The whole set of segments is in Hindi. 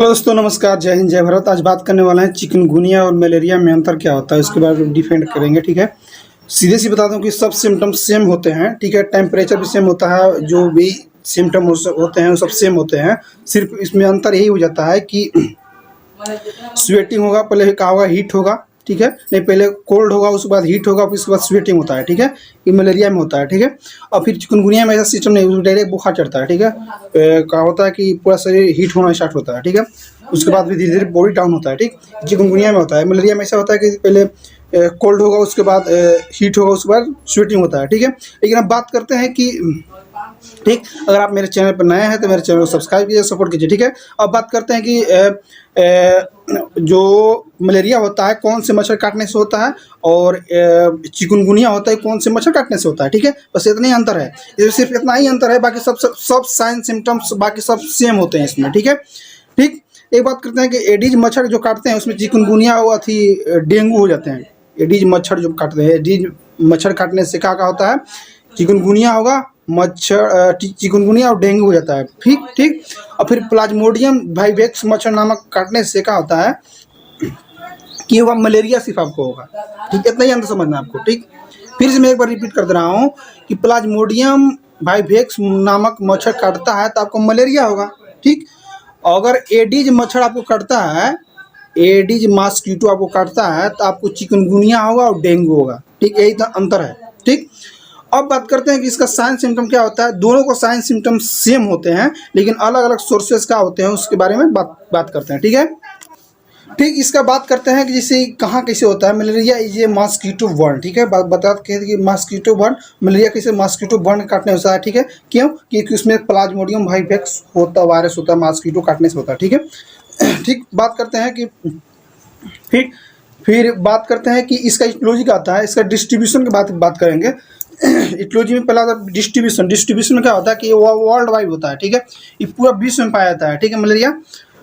हेलो दोस्तों, नमस्कार, जय हिंद, जय भारत। आज बात करने वाला है चिकनगुनिया और मलेरिया में अंतर क्या होता है, उसके बारे में डिफेंड करेंगे। ठीक है, सीधे सी बता दूं कि सब सिम्टम्स सेम होते हैं। ठीक है, टेम्परेचर भी सेम होता है, जो भी सिम्टम होते हैं वो सब सेम होते हैं। सिर्फ इसमें अंतर यही हो जाता है कि स्वेटिंग होगा, पहले क्या होगा, हीट होगा। ठीक है, नहीं पहले कोल्ड होगा, उसके बाद हीट होगा, फिर उसके बाद स्वेटिंग होता है। ठीक है, ये मलेरिया में होता है। ठीक है, और फिर चिकनगुनिया में ऐसा सिस्टम नहीं, डायरेक्ट बुखार चढ़ता है। ठीक है, क्या होता है कि पूरा शरीर हीट होना स्टार्ट होता है। ठीक है, उसके बाद भी धीरे धीरे बॉडी डाउन होता है। ठीक, चिकनगुनिया में होता है। मलेरिया में ऐसा होता है कि पहले कोल्ड होगा, उसके बाद हीट होगा, उसके बाद स्वेटिंग होता है। ठीक है, लेकिन अब बात करते हैं कि ठीक, अगर आप मेरे चैनल पर नए हैं तो मेरे चैनल को सब्सक्राइब कीजिए, सपोर्ट कीजिए। ठीक है, अब बात करते हैं कि जो मलेरिया होता है कौन से मच्छर काटने से होता है, और चिकनगुनिया होता है कौन से मच्छर काटने से होता है। ठीक है, बस इतना ही अंतर है, ये सिर्फ इतना ही अंतर है, बाकी सब साइन सिम्टम्स बाकी सब सेम होते हैं इसमें। ठीक है, ठीक, एक बात करते हैं कि एडीज मच्छर जो काटते हैं उसमें चिकनगुनिया और डेंगू हो जाते हैं। एडीज मच्छर जो काटते हैं, एडीज मच्छर काटने से क्या होता है, चिकनगुनिया होगा, मच्छर चिकनगुनिया और डेंगू हो जाता है। ठीक ठीक, और फिर प्लाज्मोडियम वाइवेक्स मच्छर नामक काटने से क्या होता है कि होगा मलेरिया, सिर्फ आपको होगा। ठीक, इतना ही अंतर समझना है आपको। ठीक, फिर से मैं एक बार रिपीट कर दे रहा हूँ कि प्लाज्मोडियम वाइवेक्स नामक मच्छर काटता है तो आपको मलेरिया होगा। ठीक, अगर एडीज मच्छर आपको काटता है, एडीज मॉस्किटो आपको काटता है तो आपको चिकनगुनिया होगा और डेंगू होगा। ठीक, यही तो अंतर है। ठीक, अब बात करते हैं कि इसका साइन सिम्टम क्या होता है। दोनों को साइन सिम्टम सेम होते हैं, लेकिन अलग अलग सोर्सेज क्या होते हैं उसके बारे में बात करते हैं। ठीक है, ठीक, इसका बात करते हैं कि जैसे कहाँ कैसे होता है मलेरिया, ये मॉस्किटो बर्न। ठीक है, बताते हैं कि मॉस्किटो बर्न, मलेरिया कैसे मॉस्किटो बर्न काटने होता है। ठीक है, क्यों, क्योंकि उसमें प्लाज्मोडियम वाइवेक्स होता, वायरस होता है, मॉस्किटो काटने से होता है। ठीक है, ठीक, बात करते हैं कि फिर बात करते हैं कि इसका इटियोलॉजी क्या आता है, इसका डिस्ट्रीब्यूशन की बात करेंगे। इटियोलॉजी में पहला डिस्ट्रीब्यूशन में क्या होता है कि वो वर्ल्ड वाइड होता है। ठीक है, ये पूरा विश्व में पाया जाता है। ठीक है, मलेरिया।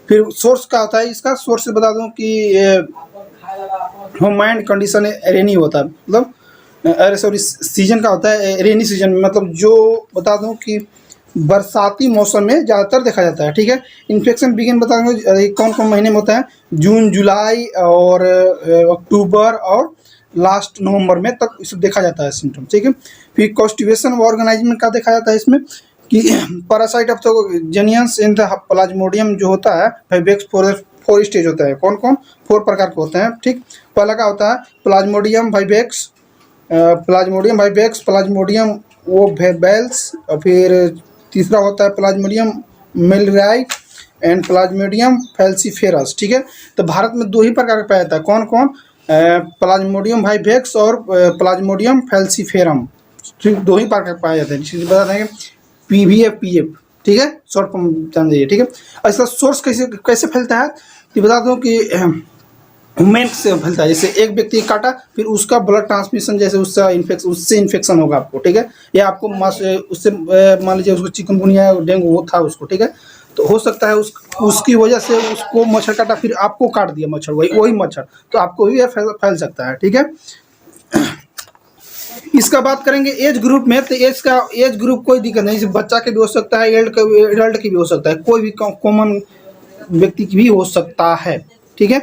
फिर सोर्स क्या होता है, इसका सोर्स से बता दूं कि ह्यूमन कंडीशन रेनी होता है, मतलब अरे सॉरी, सीजन का होता है रेनी सीजन में, मतलब जो बता दूं कि बरसाती मौसम में ज़्यादातर देखा जाता है। ठीक है, इन्फेक्शन बिगिन बता दूँ कौन कौन महीने में होता है, जून, जुलाई और अक्टूबर और लास्ट नवंबर में तक इसे देखा जाता है सिम्टम। ठीक है, फिर कॉन्स्टिपेशन ऑर्गेनाइज्म का देखा जाता है इसमें कि parasite of the genus in the Plasmodium जो होता है वाइवेक्स, फोर स्टेज होता है। कौन कौन, 4 प्रकार के होते हैं। ठीक, पहला का होता है प्लाज्मोडियम वाइवेक्स, प्लाज्मोडियम वो वेबेल्स, और फिर तीसरा होता है प्लाज्मोडियम मेलिराई एंड प्लाज्मोडियम फैल्सीफेरस। ठीक है, तो भारत में 2 ही प्रकार का पाया जाता है। कौन कौन, प्लाज्मोडियम वाइवेक्स और प्लाज्मोडियम फैल्सीफेरम। ठीक, 2 ही प्रकार पाए जाते हैं। इसलिए बता देंगे PVF PF। ठीक है, शॉर्ट फॉर्म जान जाइए। ठीक है, और इसका सोर्स कैसे फैलता है कि बता दूं कि ह्यूमन से फैलता है। जैसे एक व्यक्ति काटा, फिर उसका ब्लड ट्रांसमिशन, जैसे उससे इन्फेक्शन होगा आपको। ठीक है, या आपको उससे मान लीजिए उसको चिकनगुनिया डेंगू वो था उसको। ठीक है, तो हो सकता है उसकी वजह से उसको मच्छर काटा, फिर आपको काट दिया मच्छर, वही मच्छर, तो आपको भी फैल सकता है। ठीक है, इसका बात करेंगे एज ग्रुप में, तो एज ग्रुप कोई दिक्कत नहीं, जैसे बच्चा के भी हो सकता है, एडल्ट की भी हो सकता है, कोई भी कॉमन व्यक्ति की भी हो सकता है। ठीक है,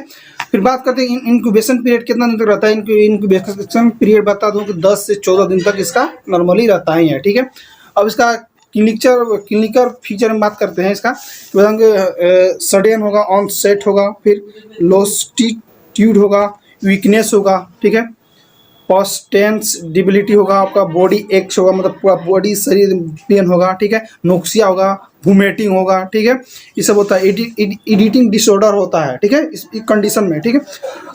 फिर बात करते हैं इंक्यूबेशन पीरियड कितना दिन तक रहता है। इंक्यूबेशन पीरियड बता दूं कि 10 से 14 दिन तक इसका नॉर्मली रहता ही है। ठीक है, अब इसका क्लिनिकल फीचर में बात करते हैं। इसका बताएंगे सडन होगा, ऑनसेट होगा, फिर लोस्टिट्यूड होगा, वीकनेस होगा। ठीक है, पॉस्टेंस डिबिलिटी होगा, आपका बॉडी एक्स होगा, मतलब पूरा बॉडी शरीर पेन होगा। ठीक है, नोक्सिया होगा, वोमिटिंग होगा। ठीक है, ये सब होता है, एडिटिंग डिसऑर्डर होता है। ठीक है, इस कंडीशन में। ठीक है,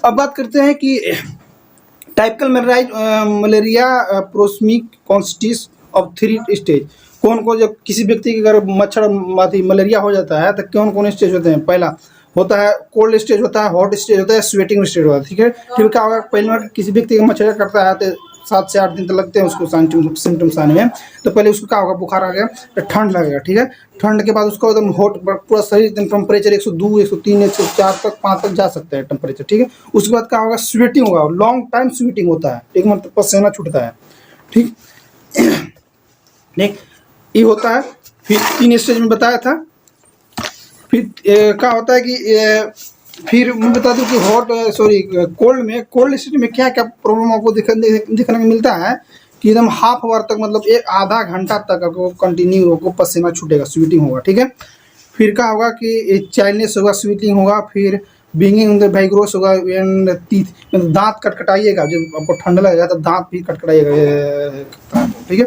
अब बात करते हैं कि टाइपिकल मलेरिया प्रोस्मिक कॉन्स्टिस ऑफ 3 स्टेज। कौन कौन, जब किसी व्यक्ति के अगर मच्छर मलेरिया हो जाता है तो कौन कौन स्टेज होते हैं। पहला होता है कोल्ड स्टेज होता है, हॉट स्टेज होता है, स्वेटिंग स्टेज होता है। ठीक है, फिर क्या होगा, पहले किसी व्यक्ति का मच्छर करता है तो 7 से 8 दिन तक लगते हैं उसको सिम्टम्स आने में। तो पहले उसको क्या होगा, बुखार आ गया तो ठंड लगेगा। ठीक है, ठंड के बाद उसको एकदम हॉट, पूरा शरीर एकदम टेम्परेचर 102, 103, 104 तक 5 तक जा सकता है टेम्परेचर। ठीक है, उसके बाद क्या होगा, स्वेटिंग होगा, लॉन्ग टाइम स्वेटिंग होता है, एक मतलब पसीना छूटता है। ठीक, ये होता है। फिर 3 स्टेज में बताया था फिर क्या होता है कि फिर मैं बता दूं कि कोल्ड स्टेट में क्या क्या प्रॉब्लम आपको दिखने को मिलता है कि एकदम हाफ आवर तक, मतलब एक आधा घंटा तक आपको कंटिन्यू आपको पसीना छूटेगा, स्वेटिंग होगा, ठीक है। फिर क्या होगा कि चाइल्डनेस होगा, स्वेटिंग होगा, फिर बिंगिंग द वाइग्रोस होगा, एंड टीथ, मतलब दांत कटकटाइएगा, जब आपको ठंडा लगेगा तो दांत भी कटकटाइएगा, ठीक है।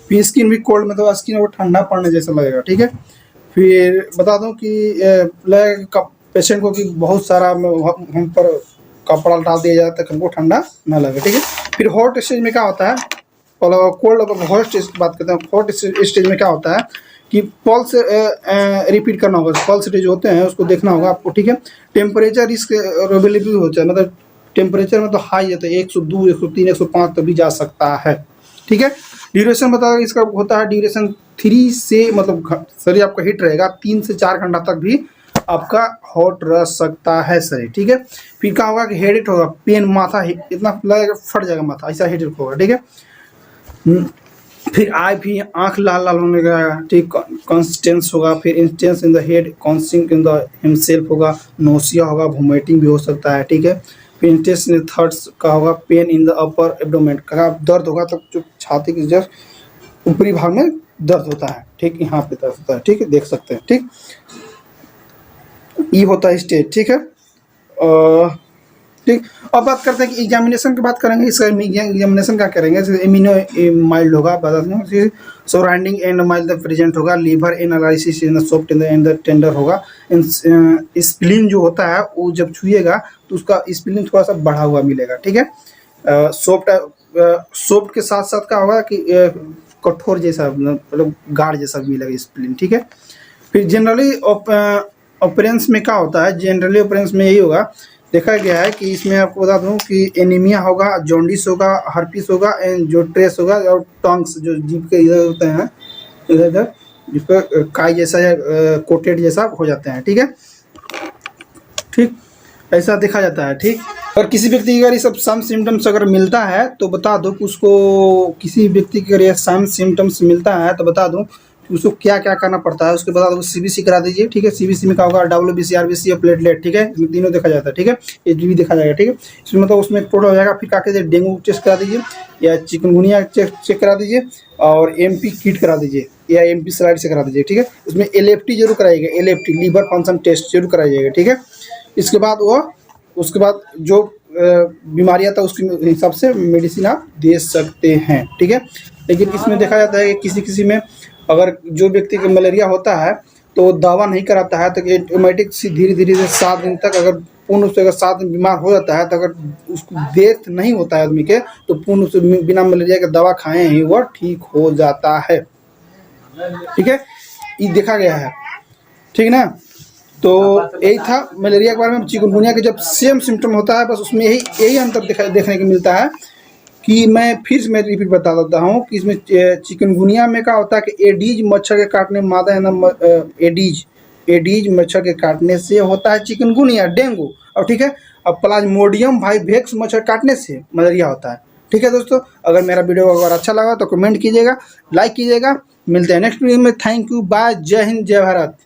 फिर स्किन भी कोल्ड, मतलब स्किन को ठंडा पड़ने जैसा लगेगा, ठीक है। फिर बता दूं कि लगेगा पेशेंट को कि बहुत सारा हम पर कपड़ा डाल दिया जाता है कि हमको ठंडा ना लगे, ठीक है। फिर हॉट स्टेज में क्या होता है, कोल्ड और हॉट स्टेज की बात करते हैं। हॉट स्टेज में क्या होता है कि पल्स रिपीट करना होगा, पल्स रेट जो होते हैं उसको देखना होगा आपको, ठीक है। टेम्परेचर इसके अवेलेबल होता है, मतलब टेम्परेचर में तो हाई जाता है, 102, 103, 105 तक भी जा सकता है, ठीक है। ड्यूरेशन बता इसका होता है, ड्यूरेशन 3 से, मतलब शरीर आपका हीट रहेगा 3 से 4 घंटा तक भी आपका हॉट रह सकता है शरीर, ठीक है। फिर क्या होगा कि हेडेक होगा, पेन, माथा इतना लगेगा फट जाएगा माथा, ऐसा हेडेक होगा, ठीक है। फिर भी आंख लाल लाल होने का, ठीक, कॉन्स्टेंस होगा, फिर इंटेंस इन द हेड, कॉन्सिंग इन द हिमसेल्फ होगा, नोसिया होगा, वोमिटिंग भी हो सकता है, ठीक है। फिर इंटेंस इन थर्ड्स का होगा, pain in the upper abdomen का दर्द होगा, तो जो छाती के जस्ट ऊपरी भाग में दर्द होता है, ठीक, यहाँ पे दर्द होता है, ठीक है, देख सकते हैं, ठीक। ये होता है स्टेज, ठीक है। ठीक, अब बात करते हैं कि एग्जामिनेशन की बात करेंगे। इसका एग्जामिनेशन क्या करेंगे, जैसे इम्यूनो माइल्ड होगा, बता दें, सराउंडिंग एंड माइल्ड प्रेजेंट होगा, liver analysis in the soft in the tender होगा, स्प्लीन जो होता है वो जब छुएगा तो उसका स्प्लीन थोड़ा सा बढ़ा हुआ मिलेगा, ठीक है। सॉफ्ट के साथ साथ क्या होगा कि कठोर जैसा, मतलब गाढ़ जैसा मिलेगा स्प्लीन, ठीक है। फिर जनरली ऑपरेंस में क्या होता है, जनरली ऑपरेंस में यही होगा, देखा गया है कि इसमें आपको बता दूं कि एनीमिया होगा, जॉन्डिस होगा, हर्पिस होगा, एंड जो ट्रेस होगा, और टंग्स जो जीभ के इधर होते हैं, इधर इधर जिस पर काई जैसा या कोटेड जैसा हो जाते हैं, ठीक है, ठीक, ऐसा देखा जाता है, ठीक। और किसी व्यक्ति की अगर ये सब सम सिम्टम्स अगर मिलता है तो बता दो कि उसको, किसी व्यक्ति की अगर ये सम सिम्टम्स मिलता है तो बता दूं उसको क्या क्या करना पड़ता है, उसके बाद सीबीसी करा दीजिए, ठीक है। सीबीसी में क्या होगा, WBC, RBC और प्लेटलेट, ठीक है, इसमें तीनों देखा जाता है, ठीक है। HB देखा जाएगा, ठीक है, इसमें मतलब उसमें टोटल हो जाएगा। फिर क्या कीजिए, डेंगू टेस्ट करा दीजिए, या चिकनगुनिया चेक करा दीजिए, और MP किट करा दीजिए, या MP स्लाइड से करा दीजिए, ठीक है। इसमें LFT जरूर कराइएगा, LFT लीवर फंक्शन टेस्ट जरूर कराइएगा, ठीक है। इसके बाद उसके बाद जो बीमारियाँ था उसके हिसाब से मेडिसिन आप दे सकते हैं, ठीक है। लेकिन इसमें देखा जाता है कि किसी किसी में अगर जो व्यक्ति को मलेरिया होता है तो वो दवा नहीं कराता है तो ऑटोमेटिक से धीरे धीरे 7 दिन तक, अगर पूर्ण रूप से अगर 7 दिन बीमार हो जाता है तो अगर उसको डेथ नहीं होता है आदमी के, तो पूर्ण रूप से बिना मलेरिया के दवा खाए ही वह ठीक हो जाता है, ठीक है। ये देखा गया है, ठीक ना। तो यही था मलेरिया के बारे में। चिकनगुनिया के जब सेम सिम्टम होता है, बस उसमें यही अंतर देखने को मिलता है कि मैं फिर से मैं रिपीट बता देता हूँ कि इसमें चिकनगुनिया में क्या होता है कि एडीज मच्छर के काटने, मादा है ना, एडीज मच्छर के काटने से होता है चिकनगुनिया, डेंगू, और ठीक है। अब प्लाज्मोडियम वाइवेक्स मच्छर काटने से मलेरिया होता है, ठीक है दोस्तों। अगर मेरा वीडियो अगर अच्छा लगा तो कमेंट कीजिएगा, लाइक कीजिएगा। मिलते हैं नेक्स्ट वीडियो में। थैंक यू, बाय, जय हिंद, जय भारत।